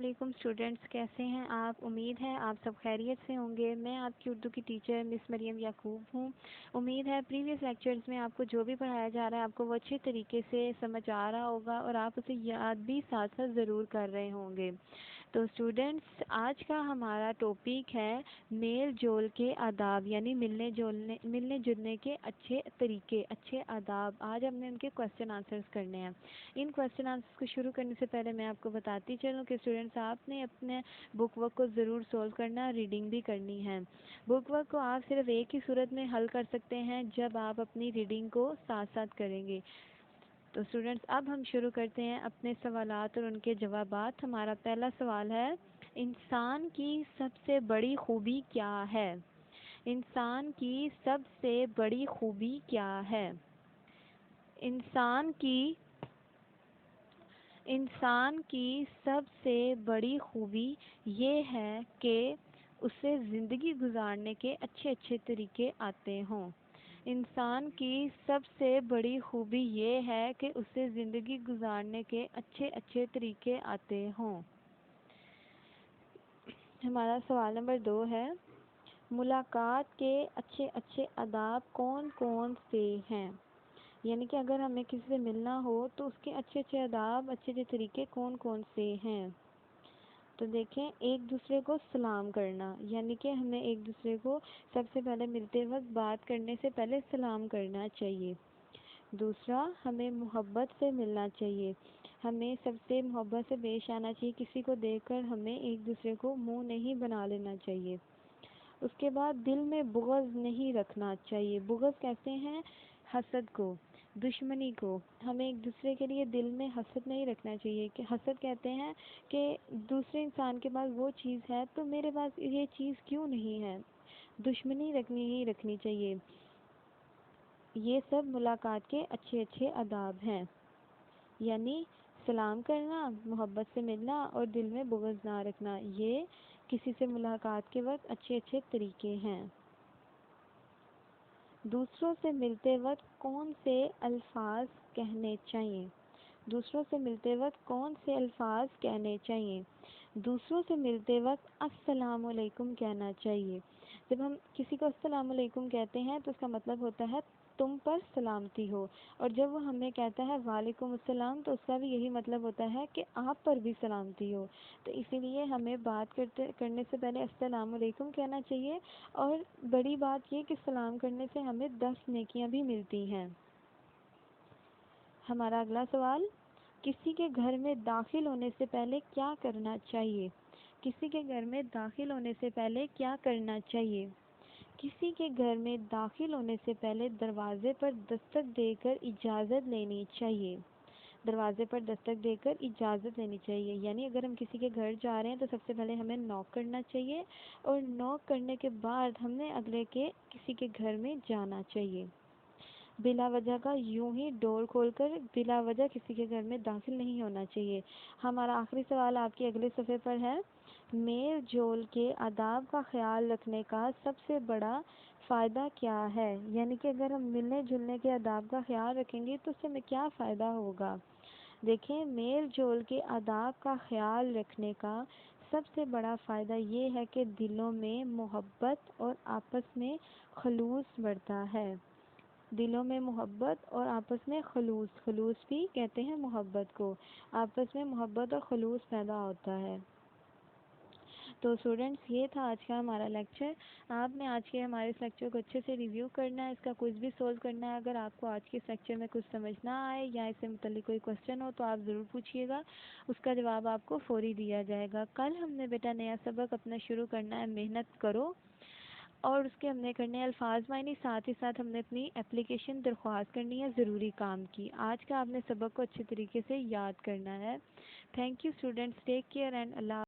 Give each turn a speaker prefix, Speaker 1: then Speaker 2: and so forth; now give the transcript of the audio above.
Speaker 1: علیکم اسٹوڈینٹس، کیسے ہیں آپ؟ امید ہے آپ سب خیریت سے ہوں گے۔ میں آپ کی اردو کی ٹیچر مس مریم یعقوب ہوں۔ امید ہے پریویس لیکچرز میں آپ کو جو بھی پڑھایا جا رہا ہے آپ کو وہ اچھے طریقے سے سمجھ آ رہا ہوگا اور آپ اسے یاد بھی ساتھ ساتھ ضرور کر رہے ہوں گے۔ تو اسٹوڈینٹس، آج کا ہمارا ٹاپک ہے میل جول کے آداب، یعنی ملنے جلنے کے اچھے طریقے، اچھے آداب۔ آج ہم نے ان کے کویسچن آنسرز کرنے ہیں۔ ان کویسچن آنسرز کو شروع کرنے سے پہلے میں آپ کو بتاتی چلوں کہ اسٹوڈینٹس آپ نے اپنے بک ورک کو ضرور سولو کرنا، ریڈنگ بھی کرنی ہے۔ بک ورک کو آپ صرف ایک ہی صورت میں حل کر سکتے ہیں جب آپ اپنی ریڈنگ کو ساتھ ساتھ کریں گے۔ تو اسٹوڈینٹس اب ہم شروع کرتے ہیں اپنے سوالات اور ان کے جوابات۔ ہمارا پہلا سوال ہے، انسان کی سب سے بڑی خوبی کیا ہے؟ انسان کی سب سے بڑی خوبی کیا ہے؟ انسان کی سب سے بڑی خوبی یہ ہے کہ اسے زندگی گزارنے کے اچھے طریقے آتے ہوں۔ انسان کی سب سے بڑی خوبی یہ ہے کہ اسے زندگی گزارنے کے اچھے طریقے آتے ہوں۔ ہمارا سوال نمبر 2 ہے، ملاقات کے اچھے آداب کون کون سے ہیں؟ یعنی کہ اگر ہمیں کسی سے ملنا ہو تو اس کے اچھے آداب، اچھے طریقے کون کون سے ہیں؟ تو دیکھیں، ایک دوسرے کو سلام کرنا، یعنی کہ ہمیں ایک دوسرے کو سب سے پہلے ملتے وقت بات کرنے سے پہلے سلام کرنا چاہیے۔ دوسرا، ہمیں محبت سے ملنا چاہیے، ہمیں سب سے محبت سے پیش آنا چاہیے، کسی کو دیکھ کر ہمیں ایک دوسرے کو منہ نہیں بنا لینا چاہیے۔ اس کے بعد دل میں بغض نہیں رکھنا چاہیے۔ بغض کہتے ہیں حسد کو، دشمنی کو۔ ہمیں ایک دوسرے کے لیے دل میں حسد نہیں رکھنا چاہیے، کہ حسد کہتے ہیں کہ دوسرے انسان کے پاس وہ چیز ہے تو میرے پاس یہ چیز کیوں نہیں ہے۔ دشمنی ہی رکھنی چاہیے۔ یہ سب ملاقات کے اچھے آداب ہیں، یعنی سلام کرنا، محبت سے ملنا اور دل میں بغض نہ رکھنا، یہ کسی سے ملاقات کے وقت اچھے طریقے ہیں۔ دوسروں سے ملتے وقت کون سے الفاظ کہنے چاہیے؟ دوسروں سے ملتے وقت کون سے الفاظ کہنے چاہیے؟ دوسروں سے ملتے وقت السلام علیکم کہنا چاہیے۔ جب ہم کسی کو السلام علیکم کہتے ہیں تو اس کا مطلب ہوتا ہے تم پر سلامتی ہو، اور جب وہ ہمیں کہتا ہے وعلیکم السلام تو اس کا بھی یہی مطلب ہوتا ہے کہ آپ پر بھی سلامتی ہو۔ تو اسی لیے ہمیں بات کرنے سے پہلے السلام علیکم کہنا چاہیے، اور بڑی بات یہ کہ سلام کرنے سے ہمیں 10 نیکیاں بھی ملتی ہیں۔ ہمارا اگلا سوال، کسی کے گھر میں داخل ہونے سے پہلے کیا کرنا چاہیے؟ کسی کے گھر میں داخل ہونے سے پہلے کیا کرنا چاہیے؟ کسی کے گھر میں داخل ہونے سے پہلے دروازے پر دستک دے کر اجازت لینی چاہیے۔ دروازے پر دستک دے کر اجازت لینی چاہیے، یعنی اگر ہم کسی کے گھر جا رہے ہیں تو سب سے پہلے ہمیں نوک کرنا چاہیے، اور نوک کرنے کے بعد ہم نے اگلے کے کسی کے گھر میں جانا چاہیے۔ بلا وجہ کا یوں ہی ڈور کھول کر بلا وجہ کسی کے گھر میں داخل نہیں ہونا چاہیے۔ ہمارا آخری سوال آپ کے اگلے صفحے پر ہے، میل جول کے آداب کا خیال رکھنے کا سب سے بڑا فائدہ کیا ہے؟ یعنی کہ اگر ہم ملنے جلنے کے آداب کا خیال رکھیں گے تو اس سے ہمیں کیا فائدہ ہوگا؟ دیکھیں، میل جول کے آداب کا خیال رکھنے کا سب سے بڑا فائدہ یہ ہے کہ دلوں میں محبت اور آپس میں خلوص بڑھتا ہے۔ دلوں میں محبت اور آپس میں خلوص بھی کہتے ہیں محبت کو، آپس میں محبت اور خلوص پیدا ہوتا ہے۔ تو اسٹوڈینٹس، یہ تھا آج کا ہمارا لیکچر۔ آپ نے آج کے ہمارے اس لیکچر کو اچھے سے ریویو کرنا ہے، اس کا کوئی بھی سولو کرنا ہے۔ اگر آپ کو آج کے اس لیکچر میں کچھ سمجھ نہ آئے یا اس سے متعلق کوئی کویسچن ہو تو آپ ضرور پوچھیے گا، اس کا جواب آپ کو فوری دیا جائے گا۔ کل ہم نے بیٹا نیا سبق اپنا شروع کرنا ہے، محنت کرو، اور اس کے ہم نے کرنے ہیں الفاظ معنی، ساتھ ہی ساتھ ہم نے اپنی اپلیکیشن درخواست کرنی ہے ضروری کام کی۔ آج کا آپ نے سبق کو اچھے طریقے سے یاد کرنا ہے۔ Thank you students, take care and Allah